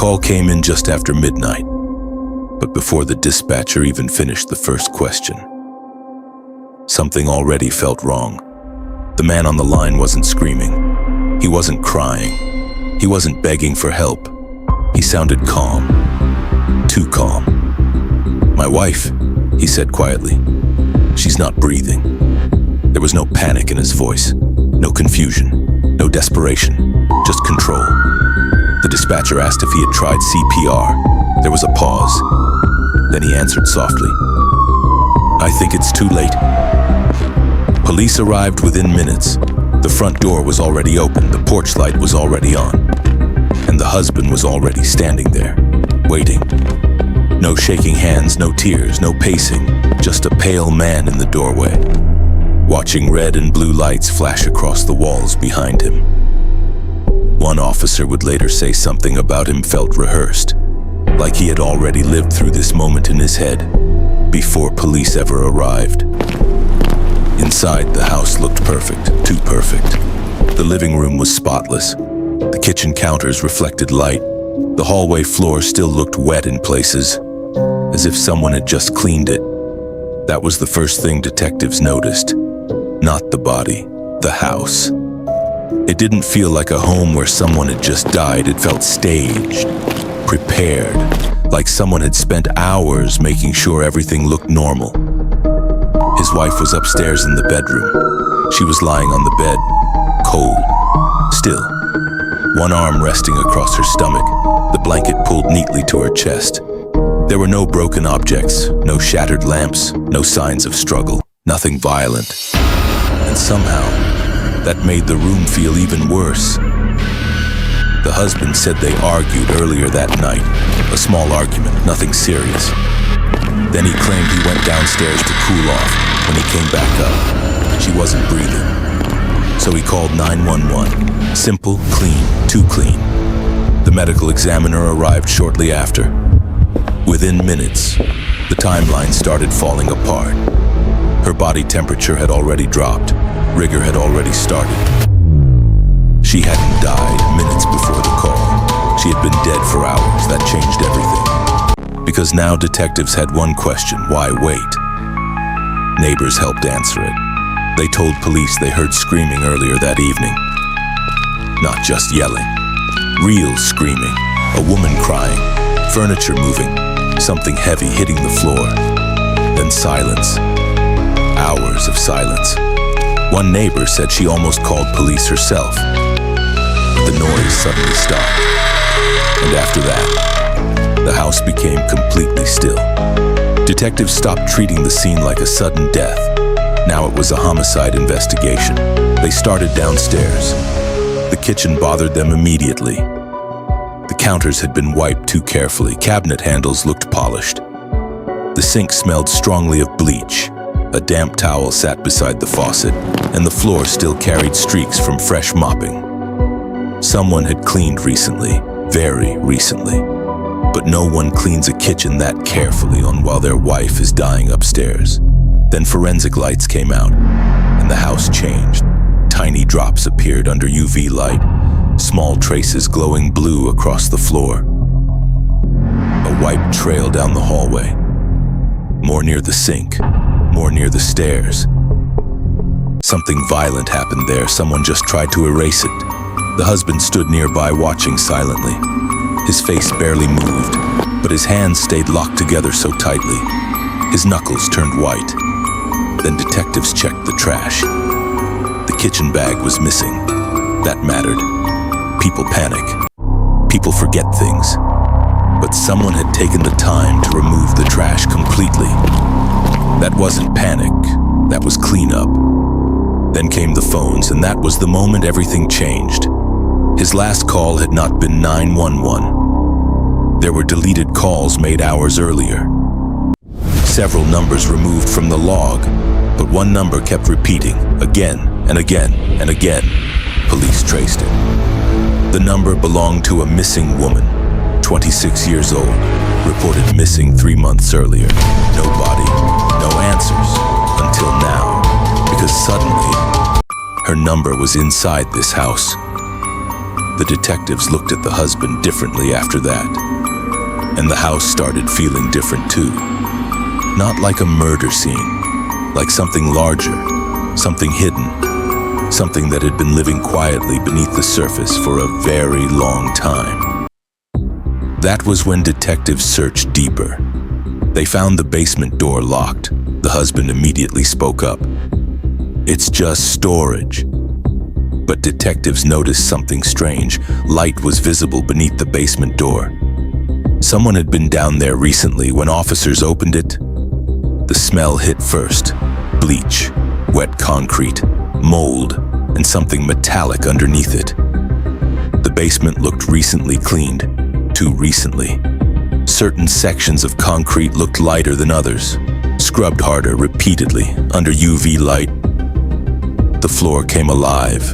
call came in just after midnight, but before the dispatcher even finished the first question, something already felt wrong. The man on the line wasn't screaming. He wasn't crying. He wasn't begging for help. He sounded calm. Too calm. "My wife," he said quietly. "She's not breathing." There was no panic in his voice, no confusion, no desperation, just control. The dispatcher asked if he had tried CPR. There was a pause. Then he answered softly, "I think it's too late." Police arrived within minutes. The front door was already open, the porch light was already on, and the husband was already standing there, waiting. No shaking hands, no tears, no pacing, just a pale man in the doorway, watching red and blue lights flash across the walls behind him. One officer would later say something about him felt rehearsed, like he had already lived through this moment in his head, before police ever arrived. Inside, the house looked perfect, too perfect. The living room was spotless. The kitchen counters reflected light. The hallway floor still looked wet in places, as if someone had just cleaned it. That was the first thing detectives noticed. Not the body, the house. It didn't feel like a home where someone had just died. It felt staged, prepared, like someone had spent hours making sure everything looked normal. His wife was upstairs in the bedroom. She was lying on the bed, cold, still, one arm resting across her stomach, the blanket pulled neatly to her chest. There were no broken objects, no shattered lamps, no signs of struggle, nothing violent. And somehow, that made the room feel even worse. The husband said they argued earlier that night, a small argument, nothing serious. Then he claimed he went downstairs to cool off. When he came back up, she wasn't breathing. So he called 911. Simple, clean, too clean. The medical examiner arrived shortly after. Within minutes, the timeline started falling apart. Her body temperature had already dropped. Rigor had already started. She hadn't died minutes before the call. She had been dead for hours. That changed everything. Because now detectives had one question: why wait? Neighbors helped answer it. They told police they heard screaming earlier that evening. Not just yelling. Real screaming. A woman crying. Furniture moving. Something heavy hitting the floor. Then silence. Hours of silence. One neighbor said she almost called police herself. But the noise suddenly stopped. And after that, the house became completely still. Detectives stopped treating the scene like a sudden death. Now it was a homicide investigation. They started downstairs. The kitchen bothered them immediately. The counters had been wiped too carefully. Cabinet handles looked polished. The sink smelled strongly of bleach. A damp towel sat beside the faucet, and the floor still carried streaks from fresh mopping. Someone had cleaned recently, very recently. But no one cleans a kitchen that carefully while their wife is dying upstairs. Then forensic lights came out, and the house changed. Tiny drops appeared under UV light, small traces glowing blue across the floor. A white trail down the hallway. More near the sink, more near the stairs. Something violent happened there. Someone just tried to erase it. The husband stood nearby watching silently. His face barely moved, but his hands stayed locked together so tightly. His knuckles turned white. Then detectives checked the trash. The kitchen bag was missing. That mattered. People panic. People forget things. But someone had taken the time to remove the trash completely. That wasn't panic. That was cleanup. Then came the phones, and that was the moment everything changed. His last call had not been 911. There were deleted calls made hours earlier. Several numbers removed from the log, but one number kept repeating, again and again and again. Police traced it. The number belonged to a missing woman, 26 years old, reported missing 3 months earlier. No body, no answers, until now, because suddenly, her number was inside this house. The detectives looked at the husband differently after that, and the house started feeling different too. Not like a murder scene, like something larger, something hidden, something that had been living quietly beneath the surface for a very long time. That was when detectives searched deeper. They found the basement door locked. The husband immediately spoke up. "It's just storage." But detectives noticed something strange. Light was visible beneath the basement door. Someone had been down there recently. When officers opened it, the smell hit first. Bleach, wet concrete, mold, and something metallic underneath it. The basement looked recently cleaned, too recently. Certain sections of concrete looked lighter than others, scrubbed harder repeatedly under UV light. The floor came alive.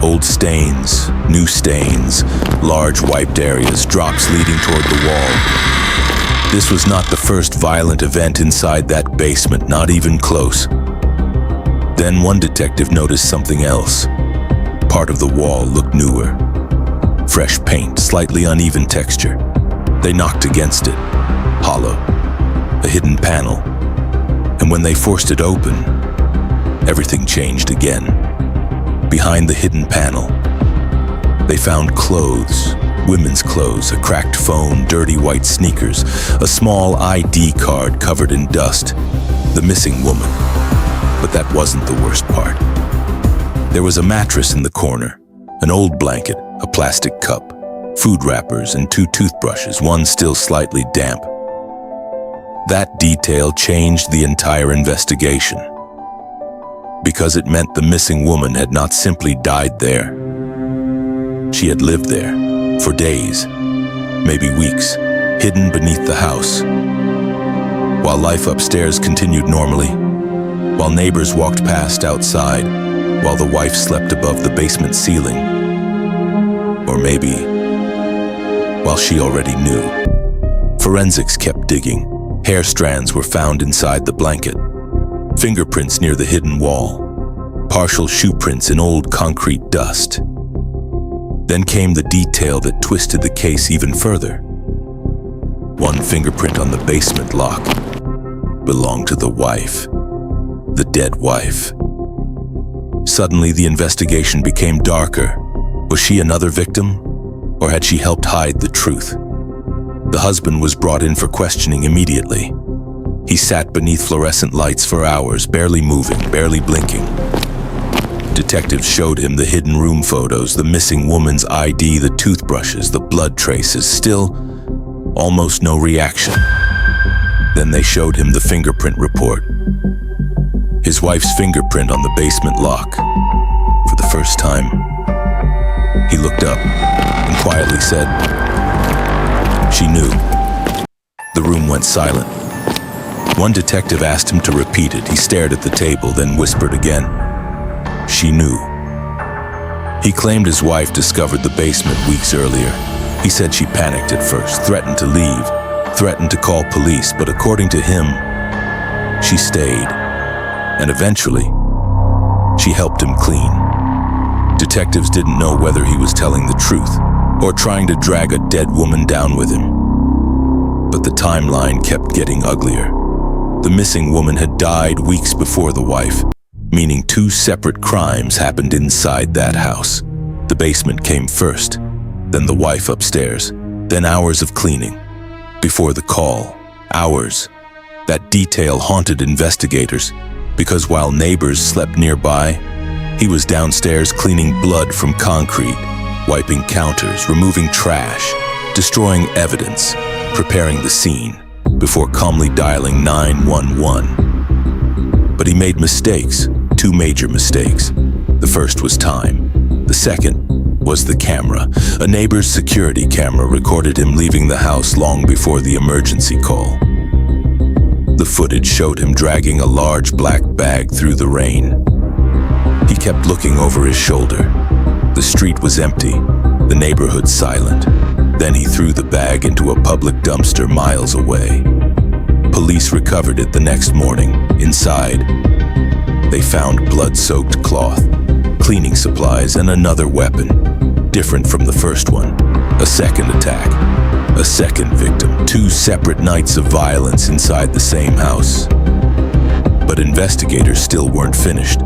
Old stains, new stains, large wiped areas, drops leading toward the wall. This was not the first violent event inside that basement, not even close. Then one detective noticed something else. Part of the wall looked newer. Fresh paint, slightly uneven texture. They knocked against it, hollow, a hidden panel. And when they forced it open, everything changed again. Behind the hidden panel, they found clothes, women's clothes, a cracked phone, dirty white sneakers, a small ID card covered in dust, the missing woman. But that wasn't the worst part. There was a mattress in the corner, an old blanket, a plastic cup, food wrappers, and 2 toothbrushes, one still slightly damp. That detail changed the entire investigation, because it meant the missing woman had not simply died there. She had lived there for days, maybe weeks, hidden beneath the house. While life upstairs continued normally, while neighbors walked past outside, while the wife slept above the basement ceiling, or maybe while she already knew. Forensics kept digging. Hair strands were found inside the blanket, fingerprints near the hidden wall, partial shoe prints in old concrete dust. Then came the detail that twisted the case even further. One fingerprint on the basement lock belonged to the wife, the dead wife. Suddenly, the investigation became darker. Was she another victim, or had she helped hide the truth? The husband was brought in for questioning immediately. He sat beneath fluorescent lights for hours, barely moving, barely blinking. Detectives showed him the hidden room photos, the missing woman's ID, the toothbrushes, the blood traces. Still, almost no reaction. Then they showed him the fingerprint report. His wife's fingerprint on the basement lock. For the first time, he looked up and quietly said, "She knew." The room went silent. One detective asked him to repeat it. He stared at the table, then whispered again, "She knew." He claimed his wife discovered the basement weeks earlier. He said she panicked at first, threatened to leave, threatened to call police, but according to him, she stayed. And eventually, she helped him clean. Detectives didn't know whether he was telling the truth or trying to drag a dead woman down with him. But the timeline kept getting uglier. The missing woman had died weeks before the wife, meaning 2 separate crimes happened inside that house. The basement came first, then the wife upstairs, then hours of cleaning. Before the call, hours. That detail haunted investigators, because while neighbors slept nearby, he was downstairs cleaning blood from concrete, wiping counters, removing trash, destroying evidence, preparing the scene, before calmly dialing 911. But he made mistakes, 2 major mistakes. The first was time. The second was the camera. A neighbor's security camera recorded him leaving the house long before the emergency call. The footage showed him dragging a large black bag through the rain. He kept looking over his shoulder. The street was empty, the neighborhood silent. Then he threw the bag into a public dumpster miles away. Police recovered it the next morning. Inside, they found blood-soaked cloth, cleaning supplies, and another weapon. different from the first one. A second attack, a second victim, 2 separate nights of violence inside the same house. But investigators still weren't finished.